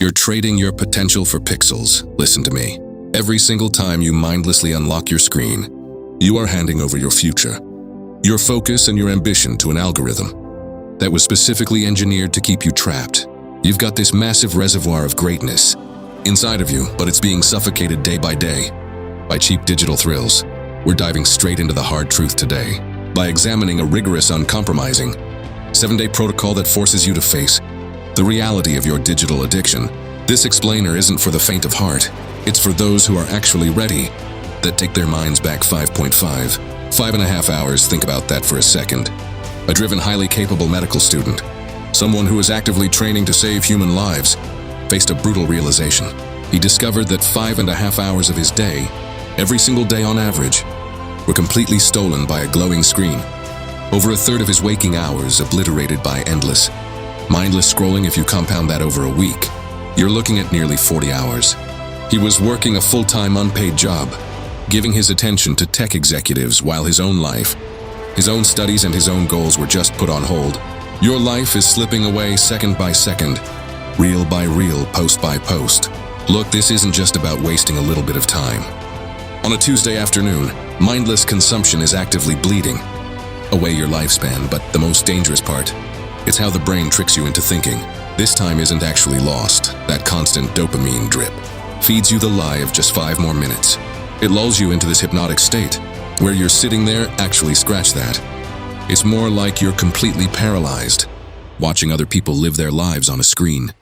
You're trading your potential for pixels. Listen to me. Every single time you mindlessly unlock your screen, you are handing over your future, your focus and your ambition to an algorithm that was specifically engineered to keep you trapped. You've got this massive reservoir of greatness inside of you, but it's being suffocated day by day by cheap digital thrills. We're diving straight into the hard truth today by examining a rigorous, uncompromising 7-day protocol that forces you to face the reality of your digital addiction. This explainer isn't for the faint of heart. It's for those who are actually ready, that take their minds back 5.5 hours. Think about that for a second. A driven, highly capable medical student, someone who is actively training to save human lives, faced a brutal realization. He discovered that 5.5 hours of his day, every single day on average, were completely stolen by a glowing screen. Over a third of his waking hours obliterated by endless, mindless scrolling. If you compound that over a week, you're looking at nearly 40 hours. He was working a full-time unpaid job, giving his attention to tech executives while his own life, his own studies and his own goals were just put on hold. Your life is slipping away second by second, reel by reel, post by post. Look, this isn't just about wasting a little bit of time. On a Tuesday afternoon, mindless consumption is actively bleeding away your lifespan, but the most dangerous part, it's how the brain tricks you into thinking this time isn't actually lost. That constant dopamine drip feeds you the lie of just 5 more minutes. It lulls you into this hypnotic state where you're sitting there. Actually, scratch that. It's more like you're completely paralyzed, watching other people live their lives on a screen,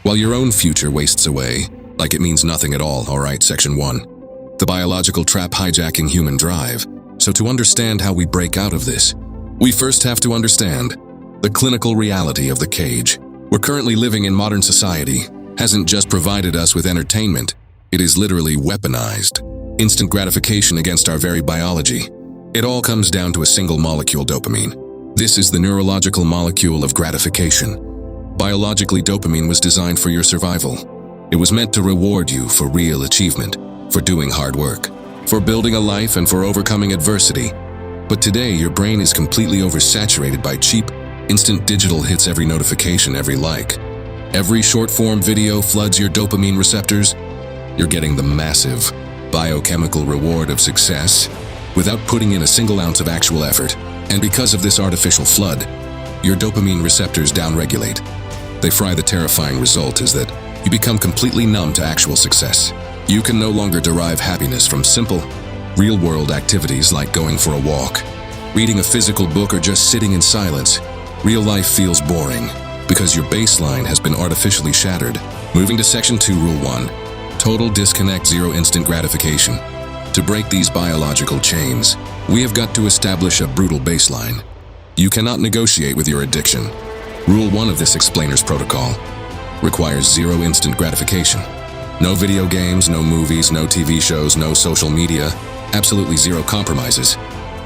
while your own future wastes away like it means nothing at all. All right, section 1. The biological trap hijacking human drive. So to understand how we break out of this, we first have to understand the clinical reality of the cage. We're currently living in modern society hasn't just provided us with entertainment, it is literally weaponized instant gratification against our very biology. It all comes down to a single molecule, dopamine. This is the neurological molecule of gratification. Biologically, dopamine was designed for your survival. It was meant to reward you for real achievement, for doing hard work, for building a life and for overcoming adversity. But today, your brain is completely oversaturated by cheap, instant digital hits. Every notification, every like, every short-form video floods your dopamine receptors. You're getting the massive biochemical reward of success without putting in a single ounce of actual effort. And because of this artificial flood, your dopamine receptors downregulate. They fry. The terrifying result is that you become completely numb to actual success. You can no longer derive happiness from simple, real-world activities like going for a walk, reading a physical book, or just sitting in silence. Real life feels boring because your baseline has been artificially shattered. Moving to section 2, rule 1. Total disconnect, zero instant gratification. To break these biological chains, we have got to establish a brutal baseline. You cannot negotiate with your addiction. Rule 1 of this explainer's protocol requires zero instant gratification. No video games, no movies, no TV shows, no social media, absolutely zero compromises.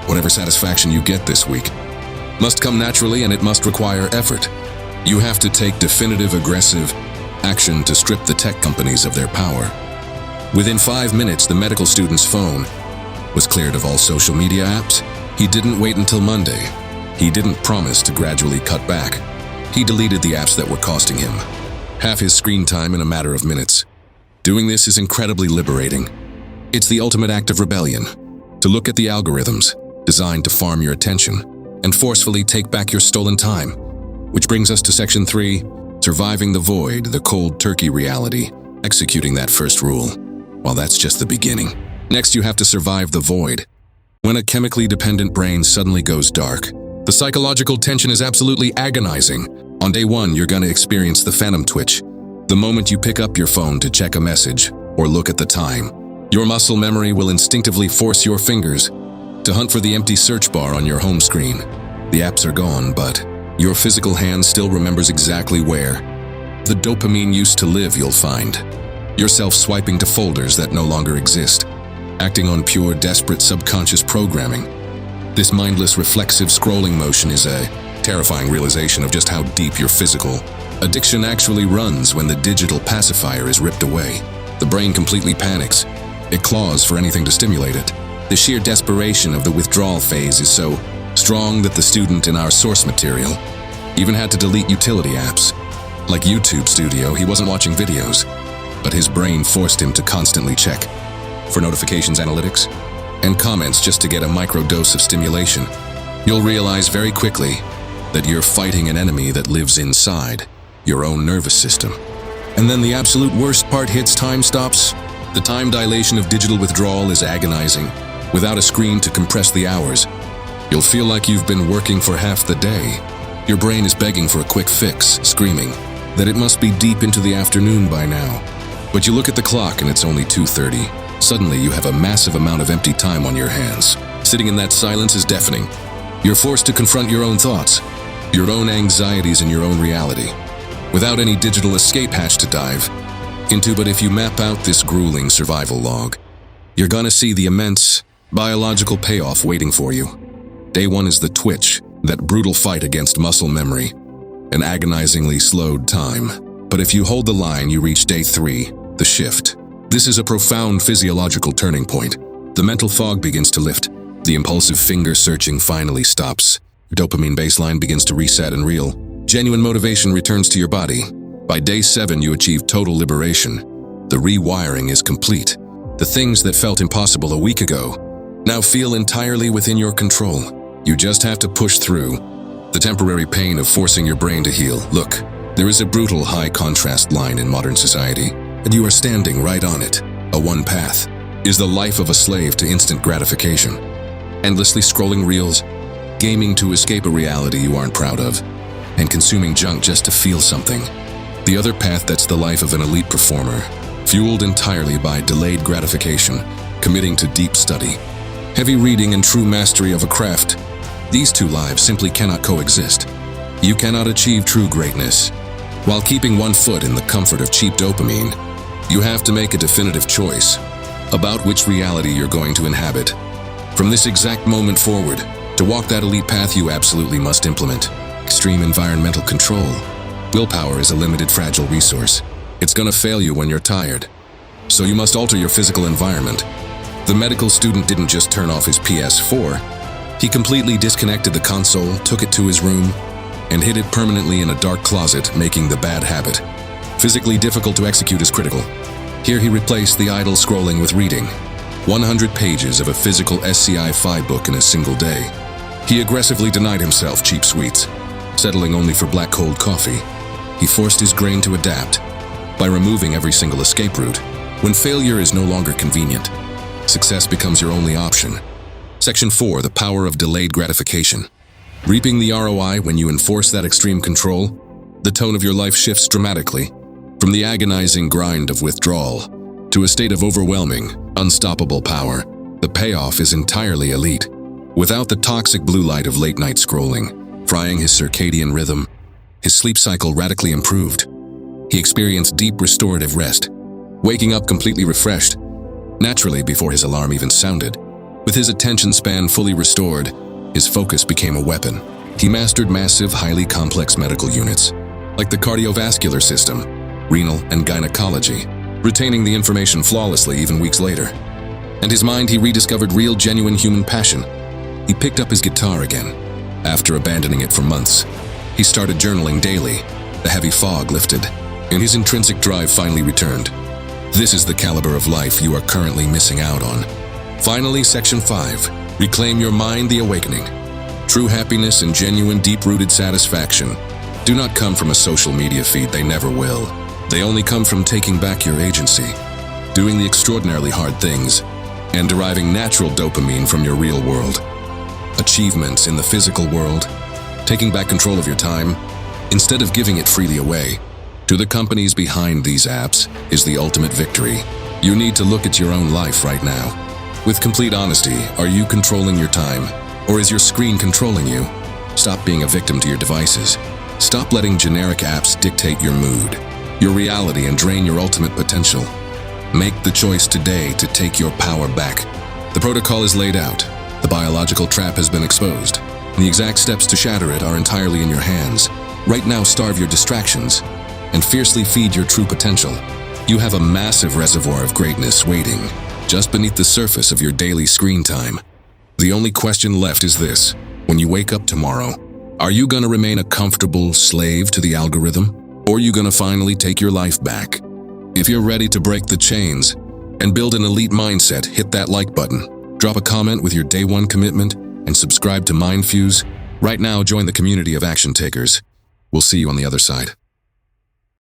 Whatever satisfaction you get this week must come naturally, and it must require effort. You have to take definitive, aggressive action to strip the tech companies of their power. Within 5 minutes, the medical student's phone was cleared of all social media apps. He didn't wait until Monday. He didn't promise to gradually cut back. He deleted the apps that were costing him half his screen time in a matter of minutes. Doing this is incredibly liberating. It's the ultimate act of rebellion, to look at the algorithms designed to farm your attention and forcefully take back your stolen time. Which brings us to section 3, surviving the void, the cold turkey reality, executing that first rule. Well, that's just the beginning. Next, you have to survive the void. When a chemically dependent brain suddenly goes dark, the psychological tension is absolutely agonizing. On day 1, you're going to experience the phantom twitch. The moment you pick up your phone to check a message or look at the time, your muscle memory will instinctively force your fingers to hunt for the empty search bar on your home screen. The apps are gone, but your physical hand still remembers exactly where the dopamine used to live. You'll find yourself swiping to folders that no longer exist, acting on pure, desperate subconscious programming. This mindless, reflexive scrolling motion is a terrifying realization of just how deep your physical addiction actually runs. When the digital pacifier is ripped away, the brain completely panics. It claws for anything to stimulate it. The sheer desperation of the withdrawal phase is so strong that the student in our source material even had to delete utility apps Like YouTube Studio, he wasn't watching videos, but his brain forced him to constantly check for notifications, analytics, and comments just to get a microdose of stimulation. You'll realize very quickly that you're fighting an enemy that lives inside your own nervous system. And then the absolute worst part hits: time stops. The time dilation of digital withdrawal is agonizing. Without a screen to compress the hours, you'll feel like you've been working for half the day. Your brain is begging for a quick fix, screaming that it must be deep into the afternoon by now. But you look at the clock and it's only 2:30. Suddenly you have a massive amount of empty time on your hands. Sitting in that silence is deafening. You're forced to confront your own thoughts, your own anxieties, and your own reality, without any digital escape hatch to dive into. But if you map out this grueling survival log, you're gonna see the immense biological payoff waiting for you. Day 1 is the twitch, that brutal fight against muscle memory, an agonizingly slowed time. But if you hold the line, you reach Day 3, the shift. This is a profound physiological turning point. The mental fog begins to lift. The impulsive finger searching finally stops. Dopamine baseline begins to reset, and real, genuine motivation returns to your body. By Day 7, you achieve total liberation. The rewiring is complete. The things that felt impossible a week ago now feel entirely within your control. You just have to push through the temporary pain of forcing your brain to heal. Look, there is a brutal high-contrast line in modern society, and you are standing right on it. A one path is the life of a slave to instant gratification, endlessly scrolling reels, gaming to escape a reality you aren't proud of, and consuming junk just to feel something. The other path, that's the life of an elite performer, fueled entirely by delayed gratification, committing to deep study, heavy reading, and true mastery of a craft. These two lives simply cannot coexist. You cannot achieve true greatness while keeping one foot in the comfort of cheap dopamine. You have to make a definitive choice about which reality you're going to inhabit. From this exact moment forward, to walk that elite path, you absolutely must implement extreme environmental control. Willpower is a limited, fragile resource. It's gonna fail you when you're tired. So you must alter your physical environment. The medical student didn't just turn off his PS4. He completely disconnected the console, took it to his room, and hid it permanently in a dark closet, making the bad habit physically difficult to execute is critical. Here he replaced the idle scrolling with reading 100 pages of a physical SCI-5 book in a single day. He aggressively denied himself cheap sweets, settling only for black cold coffee. He forced his brain to adapt by removing every single escape route. When failure is no longer convenient, success becomes your only option. Section 4, the power of delayed gratification. Reaping the ROI when you enforce that extreme control, the tone of your life shifts dramatically. From the agonizing grind of withdrawal to a state of overwhelming, unstoppable power, the payoff is entirely elite. Without the toxic blue light of late-night scrolling, frying his circadian rhythm, his sleep cycle radically improved. He experienced deep restorative rest, waking up completely refreshed, naturally before his alarm even sounded. With his attention span fully restored, his focus became a weapon. He mastered massive, highly complex medical units, like the cardiovascular system, renal, and gynecology, retaining the information flawlessly even weeks later. And his mind, he rediscovered real, genuine human passion. He picked up his guitar again, after abandoning it for months. He started journaling daily. The heavy fog lifted, and his intrinsic drive finally returned. This is the caliber of life you are currently missing out on. Finally, Section 5. Reclaim your mind, the awakening. True happiness and genuine, deep-rooted satisfaction do not come from a social media feed. They never will. They only come from taking back your agency, doing the extraordinarily hard things, and deriving natural dopamine from your real world. Achievements in the physical world, taking back control of your time, instead of giving it freely away to the companies behind these apps, is the ultimate victory. You need to look at your own life right now. With complete honesty, are you controlling your time, or is your screen controlling you? Stop being a victim to your devices. Stop letting generic apps dictate your mood, your reality, and drain your ultimate potential. Make the choice today to take your power back. The protocol is laid out. The biological trap has been exposed. The exact steps to shatter it are entirely in your hands. Right now, starve your distractions and fiercely feed your true potential. You have a massive reservoir of greatness waiting just beneath the surface of your daily screen time. The only question left is this: when you wake up tomorrow, are you going to remain a comfortable slave to the algorithm? Or you gonna finally take your life back? If you're ready to break the chains and build an elite mindset, hit that like button. Drop a comment with your day one commitment and subscribe to Fuze. Right now, join the community of action takers. We'll see you on the other side.